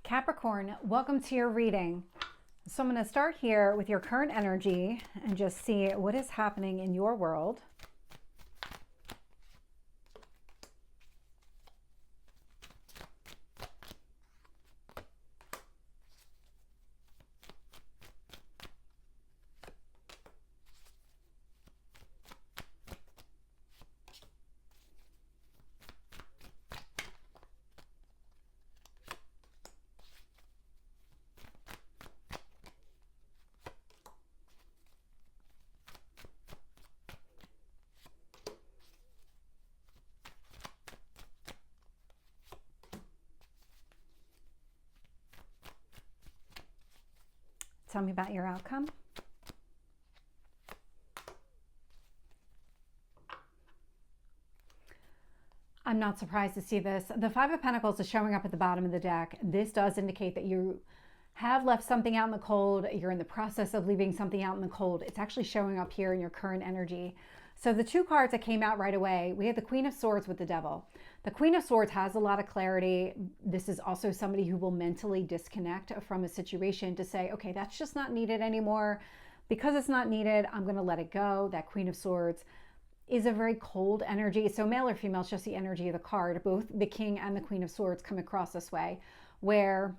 Capricorn, welcome to your reading. So I'm going to start here with your current energy and just see what is happening in your world. Tell me about your outcome. I'm not surprised to see this. The Five of Pentacles is showing up at the bottom of the deck. This does indicate that you have left something out in the cold. You're in the process of leaving something out in the cold. It's actually showing up here in your current energy. So the two cards that came out right away, we had the Queen of Swords with the Devil. The Queen of Swords has a lot of clarity. This is also somebody who will mentally disconnect from a situation to say, okay, that's just not needed anymore. Because it's not needed, I'm going to let it go. That Queen of Swords is a very cold energy. So male or female, it's just the energy of the card. Both the King and the Queen of Swords come across this way, where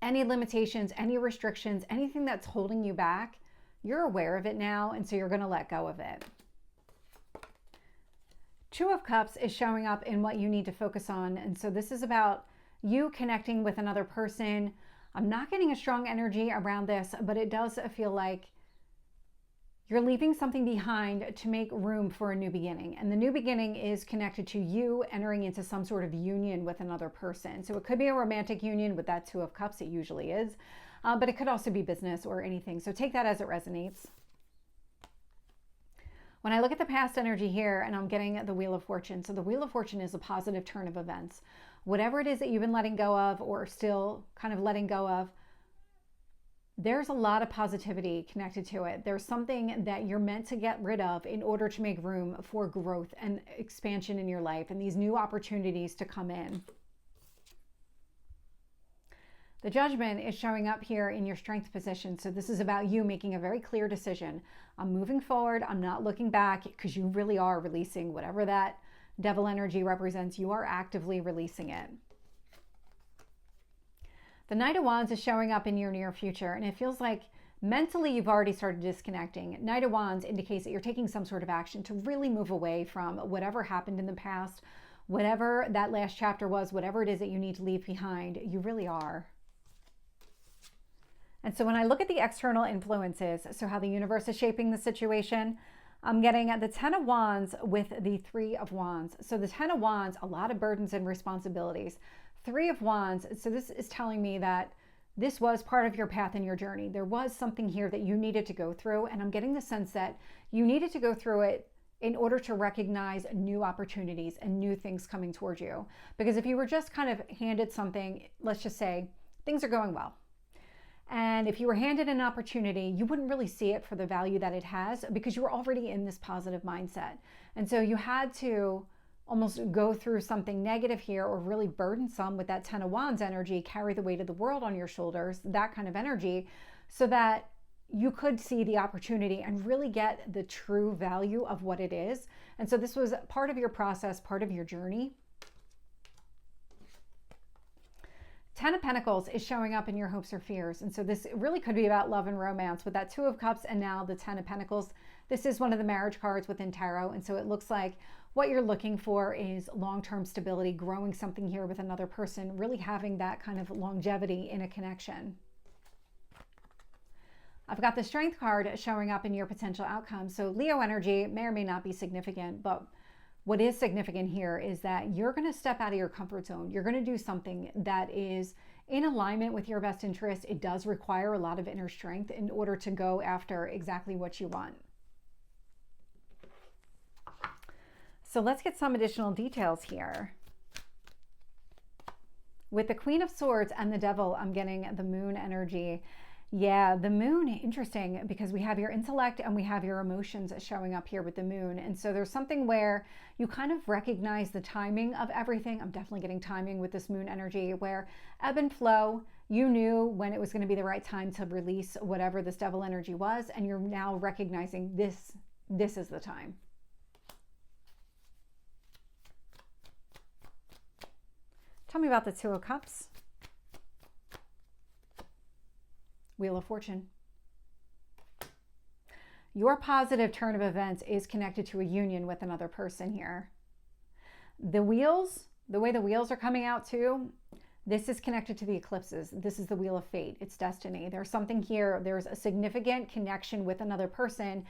any limitations, any restrictions, anything that's holding you back, you're aware of it now, and so you're going to let go of it. Two of Cups is showing up in what you need to focus on, and so this is about you connecting with another person. I'm not getting a strong energy around this, but it does feel like you're leaving something behind to make room for a new beginning, and the new beginning is connected to you entering into some sort of union with another person. So it could be a romantic union with that Two of Cups. It usually is. But it could also be business or anything. So take that as it resonates. When I look at the past energy here, and I'm getting the Wheel of Fortune. So the Wheel of Fortune is a positive turn of events. Whatever it is that you've been letting go of or still kind of letting go of, there's a lot of positivity connected to it. There's something that you're meant to get rid of in order to make room for growth and expansion in your life and these new opportunities to come in. The Judgment is showing up here in your strength position. So this is about you making a very clear decision. I'm moving forward. I'm not looking back, because you really are releasing whatever that devil energy represents. You are actively releasing it. The Knight of Wands is showing up in your near future, and it feels like mentally you've already started disconnecting. Knight of Wands indicates that you're taking some sort of action to really move away from whatever happened in the past, whatever that last chapter was, whatever it is that you need to leave behind. You really are. And so when I look at the external influences, so how the universe is shaping the situation, I'm getting the Ten of Wands with the Three of Wands. So the Ten of Wands, a lot of burdens and responsibilities. Three of Wands, so this is telling me that this was part of your path and your journey. There was something here that you needed to go through, and I'm getting the sense that you needed to go through it in order to recognize new opportunities and new things coming towards you. Because if you were just kind of handed something, let's just say things are going well, and if you were handed an opportunity, you wouldn't really see it for the value that it has, because you were already in this positive mindset. And so you had to almost go through something negative here, or really burdensome with that Ten of Wands energy, carry the weight of the world on your shoulders, that kind of energy, so that you could see the opportunity and really get the true value of what it is. And so this was part of your process, part of your journey. Ten of Pentacles is showing up in your hopes or fears. And so this really could be about love and romance with that Two of Cups and now the Ten of Pentacles. This is one of the marriage cards within tarot. And so it looks like what you're looking for is long-term stability, growing something here with another person, really having that kind of longevity in a connection. I've got the Strength card showing up in your potential outcome. So Leo energy may or may not be significant, but what is significant here is that you're going to step out of your comfort zone. You're going to do something that is in alignment with your best interest. It does require a lot of inner strength in order to go after exactly what you want. So let's get some additional details here. With the Queen of Swords and the Devil, I'm getting the Moon energy. Yeah, the moon, interesting, because we have your intellect and we have your emotions showing up here with the moon. And so there's something where you kind of recognize the timing of everything. I'm definitely getting timing with this moon energy, where ebb and flow, you knew when it was going to be the right time to release whatever this devil energy was, and you're now recognizing this is the time. Tell me about the Two of Cups. Wheel of Fortune. Your positive turn of events is connected to a union with another person here. The wheels, the way the wheels are coming out too, this is connected to the eclipses. This is the Wheel of Fate. It's destiny. There's something here. There's a significant connection with another person.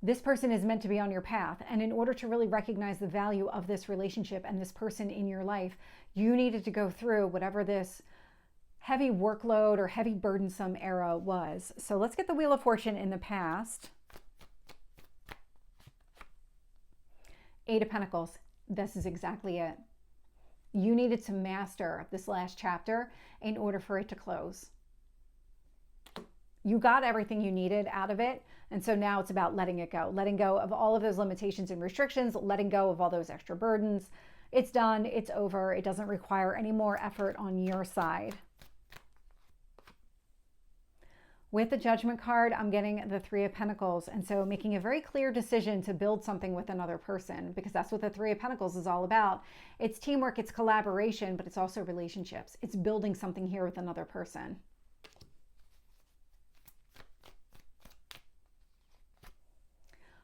This person is meant to be on your path. And in order to really recognize the value of this relationship and this person in your life, you needed to go through whatever this heavy workload or heavy burdensome era was. So let's get the Wheel of Fortune in the past. Eight of Pentacles. This is exactly it. You needed to master this last chapter in order for it to close. You got everything you needed out of it. And so now it's about letting it go. Letting go of all of those limitations and restrictions, letting go of all those extra burdens. It's done. It's over. It doesn't require any more effort on your side. With the Judgment card, I'm getting the Three of Pentacles. And so making a very clear decision to build something with another person, because that's what the Three of Pentacles is all about. It's teamwork, it's collaboration, but it's also relationships. It's building something here with another person.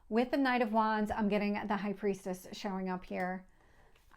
With the Knight of Wands, I'm getting the High Priestess showing up here.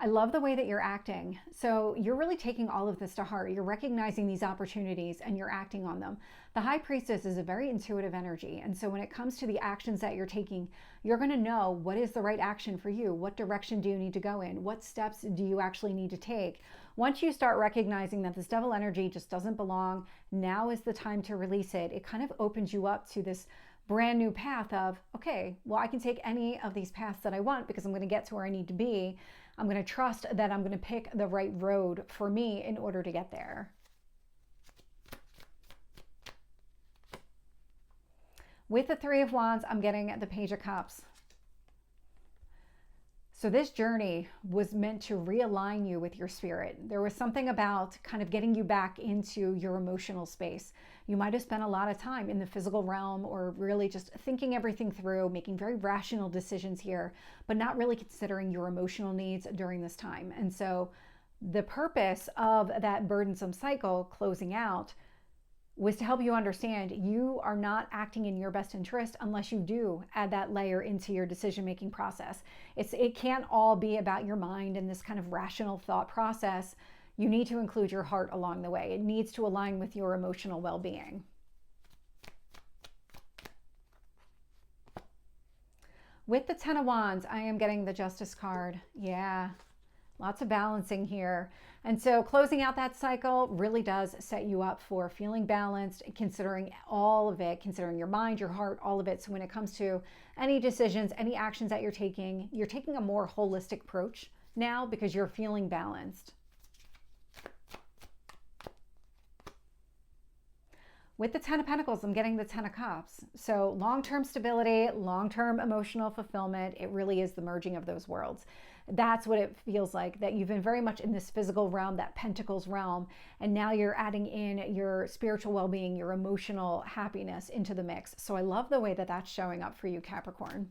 I love the way that you're acting. So you're really taking all of this to heart. You're recognizing these opportunities and you're acting on them. The High Priestess is a very intuitive energy. And so when it comes to the actions that you're taking, you're going to know what is the right action for you. What direction do you need to go in? What steps do you actually need to take? Once you start recognizing that this devil energy just doesn't belong, now is the time to release it. It kind of opens you up to this brand new path of, okay, well, I can take any of these paths that I want because I'm going to get to where I need to be. I'm going to trust that I'm going to pick the right road for me in order to get there. With the Three of Wands, I'm getting the Page of Cups. So this journey was meant to realign you with your spirit. There was something about kind of getting you back into your emotional space. You might have spent a lot of time in the physical realm or really just thinking everything through, making very rational decisions here, but not really considering your emotional needs during this time. And so the purpose of that burdensome cycle closing out was to help you understand you are not acting in your best interest unless you do add that layer into your decision-making process. It can't all be about your mind and this kind of rational thought process. You need to include your heart along the way. It needs to align with your emotional well-being. With the Ten of Wands, I am getting the Justice card. Yeah, lots of balancing here. And so closing out that cycle really does set you up for feeling balanced, considering all of it, considering your mind, your heart, all of it. So when it comes to any decisions, any actions that you're taking a more holistic approach now because you're feeling balanced. With the Ten of Pentacles, I'm getting the Ten of Cups. So long-term stability, long-term emotional fulfillment, it really is the merging of those worlds. That's what it feels like, that you've been very much in this physical realm, that Pentacles realm, and now you're adding in your spiritual well-being, your emotional happiness into the mix. So I love the way that that's showing up for you, Capricorn.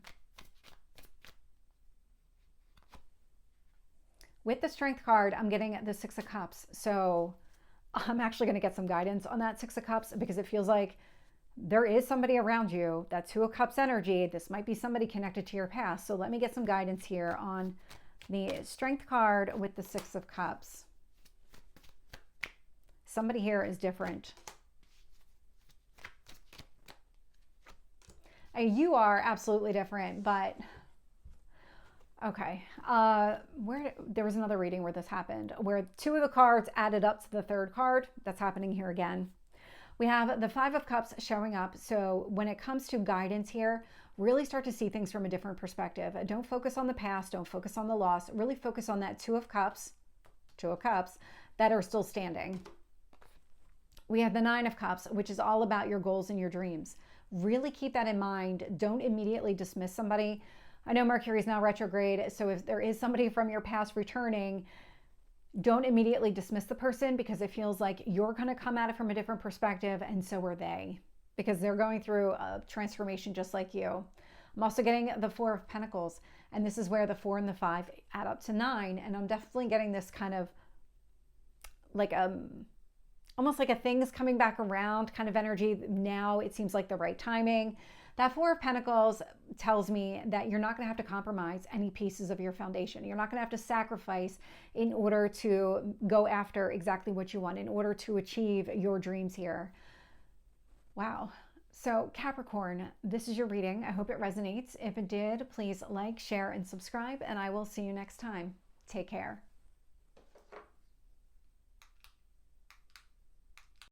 With the Strength card, I'm getting the Six of Cups. So I'm actually going to get some guidance on that Six of Cups because it feels like there is somebody around you. That Two of Cups energy, this might be somebody connected to your past. So let me get some guidance here on the Strength card with the Six of Cups. Somebody here is different. You are absolutely different, but okay. There was another reading where this happened, where two of the cards added up to the third card. That's happening here again. We have the Five of Cups showing up. So when it comes to guidance here, really start to see things from a different perspective. Don't focus on the past. Don't focus on the loss. Really focus on that Two of Cups that are still standing. We have the Nine of Cups, which is all about your goals and your dreams. Really keep that in mind. Don't immediately dismiss somebody. I know Mercury is now retrograde, so if there is somebody from your past returning, don't immediately dismiss the person, because it feels like you're going to come at it from a different perspective, and so are they, because they're going through a transformation just like you. I'm also getting the Four of Pentacles, and this is where the 4 and the 5 add up to 9, and I'm definitely getting this kind of like almost like a thing's coming back around kind of energy. Now it seems like the right timing. That 4 of Pentacles tells me that you're not going to have to compromise any pieces of your foundation. You're not going to have to sacrifice in order to go after exactly what you want, in order to achieve your dreams here. Wow. So Capricorn, this is your reading. I hope it resonates. If it did, please like, share, and subscribe, and I will see you next time. Take care.